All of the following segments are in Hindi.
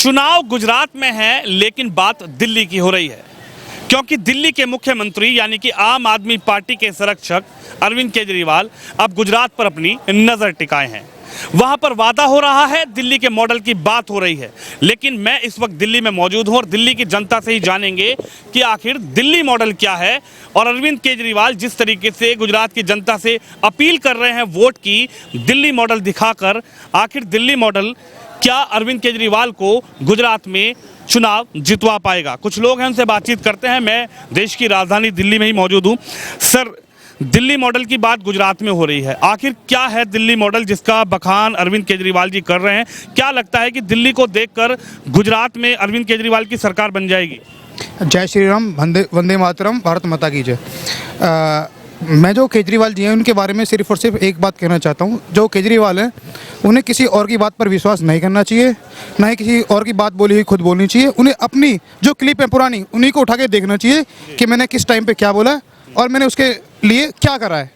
चुनाव गुजरात में है, लेकिन बात दिल्ली की हो रही है, क्योंकि दिल्ली के मुख्यमंत्री यानी कि आम आदमी पार्टी के संरक्षक अरविंद केजरीवाल अब गुजरात पर अपनी नजर टिकाए हैं। वहां पर वादा हो रहा है, दिल्ली के मॉडल की बात हो रही है, लेकिन मैं इस वक्त दिल्ली में मौजूद हूं और दिल्ली की जनता से ही जानेंगे कि आखिर दिल्ली मॉडल क्या है और अरविंद केजरीवाल जिस तरीके से गुजरात की जनता से अपील कर रहे हैं वोट की, दिल्ली मॉडल दिखाकर आखिर दिल्ली मॉडल क्या अरविंद केजरीवाल को गुजरात में चुनाव जितवा पाएगा। कुछ लोग हैं, उनसे बातचीत करते हैं। मैं देश की राजधानी दिल्ली में ही मौजूद हूं। सर, दिल्ली मॉडल की बात गुजरात में हो रही है, आखिर क्या है दिल्ली मॉडल जिसका बखान अरविंद केजरीवाल जी कर रहे हैं? क्या लगता है कि दिल्ली को देखकर गुजरात में अरविंद केजरीवाल की सरकार बन जाएगी? जय श्री राम, वंदे मातरम, भारत माता की जय। मैं जो केजरीवाल जी हैं उनके बारे में सिर्फ और सिर्फ एक बात कहना चाहता हूँ। जो केजरीवाल हैं उन्हें किसी और की बात पर विश्वास नहीं करना चाहिए, ना ही किसी और की बात बोली हुई खुद बोलनी चाहिए। उन्हें अपनी जो क्लिप है पुरानी, उन्हीं को उठा के देखना चाहिए कि मैंने किस टाइम पे क्या बोला और मैंने उसके लिए क्या करा है।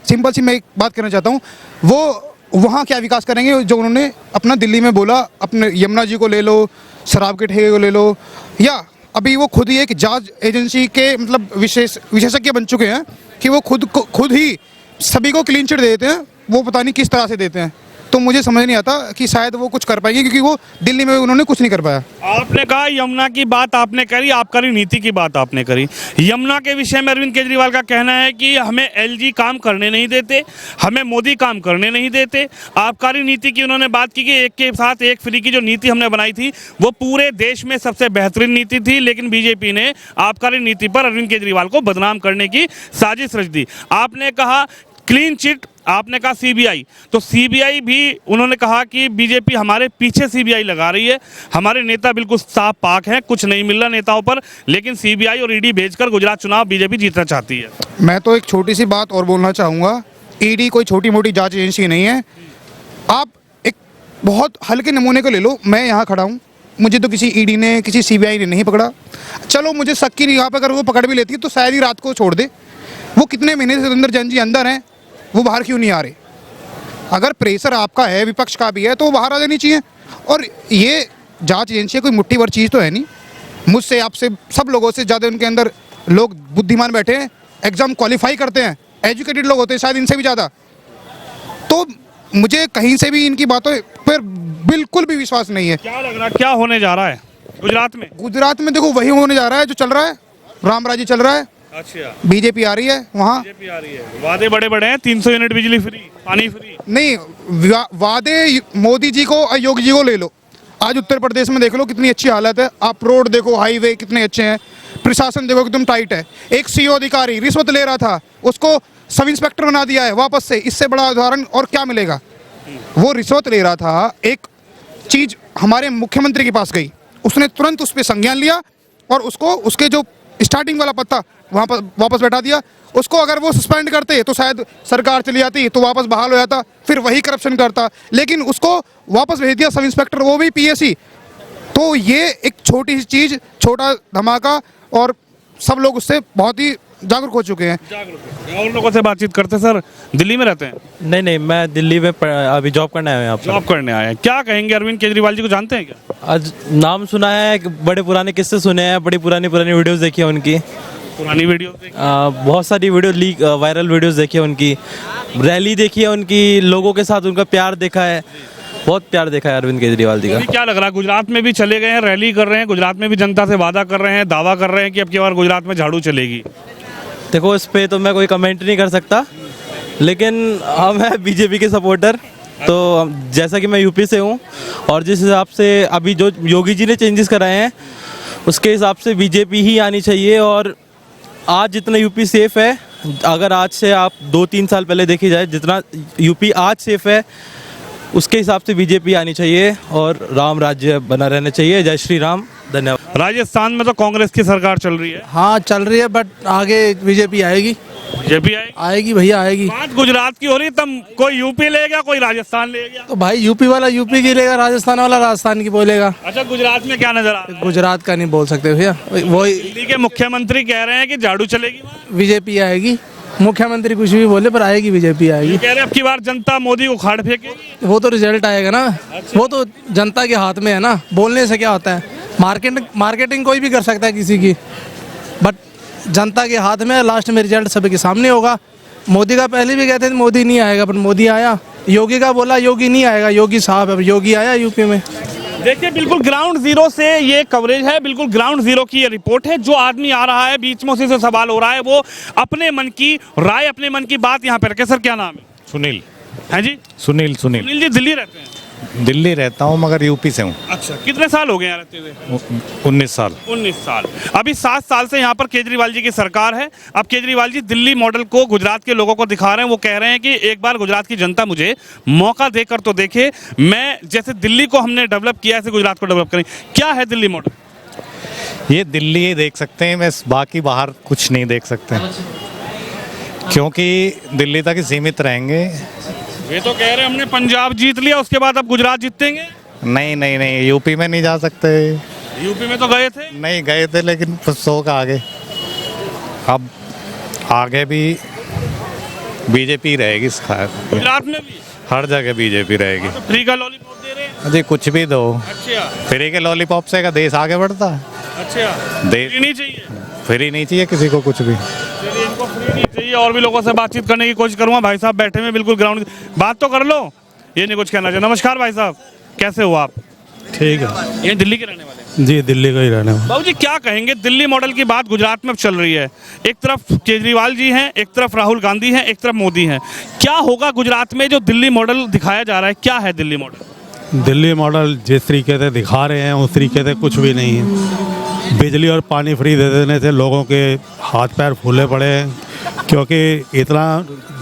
सिंपल सी मैं एक बात कहना चाहता हूँ, वो वहाँ क्या विकास करेंगे जो उन्होंने अपना दिल्ली में बोला। अपने यमुना जी को ले लो, शराब के ठेके को ले लो, या अभी वो खुद ही एक जांच एजेंसी के मतलब विशेषज्ञ बन चुके हैं कि वो खुद ही सभी को क्लीन चिट देते हैं। वो पता नहीं किस तरह से देते हैं, तो मुझे समझ नहीं आता कि शायद वो कुछ कर पाएंगे, क्योंकि वो दिल्ली में उन्होंने कुछ नहीं कर पाया। आपने कहा यमुना की बात आपने करी, आबकारी नीति की बात आपने करी। यमुना के विषय में अरविंद केजरीवाल का कहना है कि हमें एलजी काम करने नहीं देते, हमें मोदी काम करने नहीं देते। आबकारी नीति की उन्होंने बात की कि एक के साथ एक फ्री की जो नीति हमने बनाई थी वो पूरे देश में सबसे बेहतरीन नीति थी, लेकिन बीजेपी ने आबकारी नीति पर अरविंद केजरीवाल को बदनाम करने की साजिश रच दी। आपने कहा क्लीन चिट, आपने कहा सीबीआई, तो सीबीआई भी उन्होंने कहा कि बीजेपी हमारे पीछे सीबीआई लगा रही है, हमारे नेता बिल्कुल साफ पाक हैं, कुछ नहीं मिल रहा नेताओं पर, लेकिन सीबीआई और ईडी भेजकर गुजरात चुनाव बीजेपी जीतना चाहती है। मैं तो एक छोटी सी बात और बोलना चाहूँगा, ईडी कोई छोटी मोटी जांच एजेंसी नहीं है। आप एक बहुत हल्के नमूने को ले लो, मैं यहाँ खड़ा हूँ, मुझे तो किसी ईडी ने किसी सीबीआई ने नहीं पकड़ा। चलो मुझे शक की निगाह पर अगर वो पकड़ भी लेती है तो शायद ही रात को छोड़ दे। वो कितने महीने से अंदर जन जी अंदर हैं, वो बाहर क्यों नहीं आ रहे? अगर प्रेशर आपका है, विपक्ष का भी है, तो वो बाहर आ जानी चाहिए। और ये जांच एजेंसी कोई मुट्ठी भर चीज़ तो है नहीं। मुझसे, आपसे, सब लोगों से ज़्यादा उनके अंदर लोग बुद्धिमान बैठे हैं, एग्ज़ाम क्वालिफाई करते हैं, एजुकेटेड लोग होते हैं शायद इनसे भी ज़्यादा। तो मुझे कहीं से भी इनकी बातों पर बिल्कुल भी विश्वास नहीं है। क्या लग रहा है क्या होने जा रहा है गुजरात में? गुजरात में देखो वही होने जा रहा है जो चल रहा है, रामराजी चल रहा है। अच्छा, बीजेपी आ रही है वहाँ, बीजेपी आ रही है, वादे बड़े बड़े हैं, 300 यूनिट बिजली फ्री, पानी फ्री। नहीं, वादे मोदी जी को और योगी जी को ले लो। आज उत्तर प्रदेश में देख लो कितनी अच्छी हालत है। आप रोड देखो, हाईवे कितने अच्छे हैं, प्रशासन देखो एकदम टाइट है। एक सीओ अधिकारी रिश्वत ले रहा था, उसको सब इंस्पेक्टर बना दिया है वापस से। इससे बड़ा उदाहरण और क्या मिलेगा? वो रिश्वत ले रहा था, एक चीज हमारे मुख्यमंत्री के पास गई, उसने तुरंत उस पर संज्ञान लिया और उसको उसके जो स्टार्टिंग वाला पत्ता वहाँ पर वापस बैठा दिया। उसको अगर वो सस्पेंड करते तो शायद सरकार चली जाती, तो वापस बहाल हो जाता, फिर वही करप्शन करता, लेकिन उसको वापस भेज दिया सब इंस्पेक्टर, वो भी पीएससी। तो ये एक छोटी सी चीज़, छोटा धमाका, और सब लोग उससे बहुत ही जागरूक हो चुके हैं। और लोगों से बातचीत करते। सर, दिल्ली में रहते हैं? नहीं, मैं दिल्ली में अभी जॉब करने आया हूँ यहाँ पर। जॉब करने आए हैं। क्या कहेंगे, अरविंद केजरीवाल जी को जानते हैं क्या? आज नाम सुना है, बड़े पुराने किस्से सुने हैं, बड़ी पुरानी वीडियोस देखी है उनकी, पुरानी वीडियो बहुत सारी वीडियो वायरल वीडियोस देखी है उनकी, रैली देखी है उनकी, लोगों के साथ उनका प्यार देखा है, बहुत प्यार देखा है अरविंद केजरीवाल जी का। क्या लग रहा है, गुजरात में भी चले गए हैं, रैली कर रहे हैं, गुजरात में भी जनता से वादा कर रहे हैं, दावा कर रहे हैं कि अब की बार गुजरात में झाड़ू चलेगी? देखो, इस पे तो मैं कोई कमेंट नहीं कर सकता, लेकिन हम है बीजेपी के सपोर्टर। तो जैसा कि मैं यूपी से हूँ और जिस हिसाब से अभी जो योगी जी ने चेंजेस कराए हैं उसके हिसाब से बीजेपी ही आनी चाहिए। और आज जितना यूपी सेफ है, अगर आज से आप 2-3 साल पहले देखी जाए, जितना यूपी आज सेफ है उसके हिसाब से बीजेपी आनी चाहिए और राम राज्य बना रहना चाहिए। जय श्री राम, धन्यवाद। राजस्थान में तो कांग्रेस की सरकार चल रही है। हाँ चल रही है, बट आगे बीजेपी आएगी। बीजेपी आएगी भैया, आएगी। बात गुजरात की हो रही, तब कोई यूपी लेगा, कोई राजस्थान लेगा। तो भाई यूपी वाला यूपी की लेगा, राजस्थान वाला राजस्थान की बोलेगा। अच्छा, गुजरात में क्या नजर आ रहा है? गुजरात का नहीं बोल सकते भैया, वही दिल्ली के मुख्यमंत्री कह रहे हैं कि झाड़ू चलेगी, बीजेपी आएगी। मुख्यमंत्री कुछ भी बोले पर आएगी बीजेपी आएगी। ये कह रहे हैं अब की बार जनता मोदी को उखाड़ फेंकेगी। वो तो रिजल्ट आएगा ना, वो तो जनता के हाथ में है ना, बोलने से क्या होता है। मार्केटिंग कोई भी कर सकता है किसी की, बट जनता के हाथ में, लास्ट में रिजल्ट सबके सामने होगा। मोदी का पहले भी कहते थे मोदी नहीं आएगा, पर मोदी आया। योगी का बोला योगी नहीं आएगा, योगी साहब, अब योगी आया यूपी में। देखिए बिल्कुल ग्राउंड जीरो से ये कवरेज है, बिल्कुल ग्राउंड जीरो की ये रिपोर्ट है। जो आदमी आ रहा है बीच में उसी से सवाल हो रहा है, वो अपने मन की राय, अपने मन की बात यहाँ पे रखे। सर क्या नाम है? सुनील। है जी सुनील सुनील जी दिल्ली रहते हैं? दिल्ली रहता हूँ मगर यूपी से हूँ। अच्छा, कितने साल हो गए यहाँ रहते हुए? 19 साल। 19 साल। अभी 7 साल से यहाँ पर केजरीवाल जी की सरकार है। अब केजरीवाल जी दिल्ली मॉडल को गुजरात के लोगों को दिखा रहे हैं। वो कह रहे हैं कि एक बार गुजरात की जनता मुझे मौका देकर तो देखे, मैं जैसे दिल्ली को हमने डेवलप किया ऐसे गुजरात को डेवलप करें। क्या है दिल्ली मॉडल? ये दिल्ली ही देख सकते हैं, बस बाकी बाहर कुछ नहीं देख सकते, क्योंकि दिल्ली तक ही सीमित रहेंगे। ये तो कह रहे हैं हमने पंजाब जीत लिया, उसके बाद अब गुजरात जीतेंगे। नहीं नहीं नहीं, यूपी में नहीं जा सकते। यूपी में तो गए थे। नहीं गए थे, लेकिन 100 का आगे। अब आगे भी बीजेपी रहेगी शायद, गुजरात में भी हर जगह बीजेपी रहेगी। तो फ्री का लॉलीपॉप दे रहे हैं। जी कुछ भी दो, अच्छा फ्री के लॉलीपॉप से का देश आगे बढ़ता है। अच्छा, देश फ्री नहीं चाहिए। फ्री नहीं चाहिए किसी को कुछ भी। चलिए, इनको फ्री नहीं चाहिए। और भी लोगों से बातचीत करने की कोशिश करूंगा। भाई साहब बैठे में बिल्कुल ग्राउंड, बात तो कर लो। ये नहीं कुछ कहना चाहिए। नमस्कार भाई साहब, कैसे हो आप? ठीक है ये दिल्ली के रहने वाले हैं? जी, दिल्ली का ही रहने वाला। बाबू जी क्या कहेंगे, दिल्ली मॉडल की बात गुजरात में अब चल रही है। एक तरफ केजरीवाल जी हैं, एक तरफ राहुल गांधी हैं, एक तरफ मोदी हैं। क्या होगा गुजरात में जो दिल्ली मॉडल दिखाया जा रहा है? क्या है दिल्ली मॉडल? दिल्ली मॉडल जिस तरीके से दिखा रहे हैं उस तरीके से कुछ भी नहीं है। बिजली और पानी फ्री दे देने से लोगों के हाथ पैर फूले पड़े हैं, क्योंकि इतना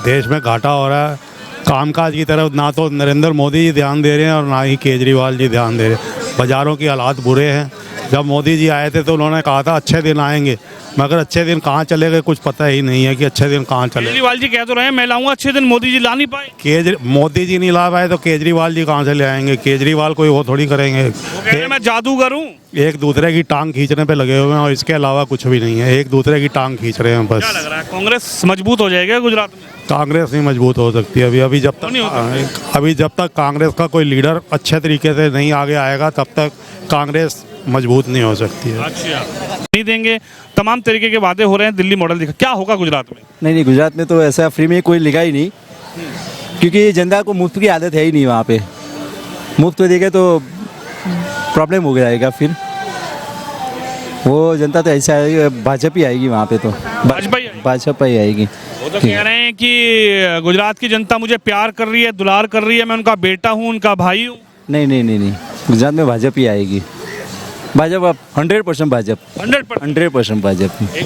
देश में घाटा हो रहा है। कामकाज की तरफ ना तो नरेंद्र मोदी जी ध्यान दे रहे हैं और ना ही केजरीवाल जी ध्यान दे रहे हैं। बाज़ारों की हालात बुरे हैं। जब मोदी जी आए थे तो उन्होंने कहा था अच्छे दिन आएंगे, मगर अच्छे दिन कहाँ चले गए कुछ पता ही नहीं है कि अच्छे दिन कहाँ चले। केजरीवाल जी कह तो रहे हैं मैं लाऊंगा अच्छे दिन, मोदी जी ला नहीं पाए। मोदी जी नहीं ला पाए तो केजरीवाल जी कहाँ से ले आएंगे? केजरीवाल कोई वो थोड़ी करेंगे। वो कह रहे हैं मैं जादूगर हूँ। एक दूसरे की टांग खींचने पे लगे हुए हैं और इसके अलावा कुछ भी नहीं है। एक दूसरे की टांग खींच रहे हैं क्या बस। लग रहा है कांग्रेस मजबूत हो जाएगा गुजरात में? कांग्रेस नहीं मजबूत हो सकती है अभी जब तक कांग्रेस का कोई लीडर अच्छे तरीके से नहीं आगे आएगा तब तक कांग्रेस मजबूत नहीं हो सकती है। अच्छा, नहीं देंगे। तमाम तरीके के वादे हो रहे हैं, दिल्ली मॉडल दिखा। क्या होगा गुजरात में? नहीं, गुजरात में तो ऐसा फ्री में कोई लिखा ही नहीं, क्योंकि जनता को मुफ्त की आदत है ही नहीं। वहाँ पे मुफ्त देगा तो प्रॉब्लम हो जाएगा। फिर वो जनता तो ऐसा है, भाजपा ही आएगी वहाँ पे, तो भाजपा ही आएगी। वो तो कह रहे हैं कि गुजरात की जनता मुझे प्यार कर रही है, दुलार कर रही है, मैं उनका बेटा हूँ, उनका भाई हूँ। नहीं, गुजरात में भाजपा ही आएगी। भाजपा 100% भाजपा, 100%। 100% भाजपा।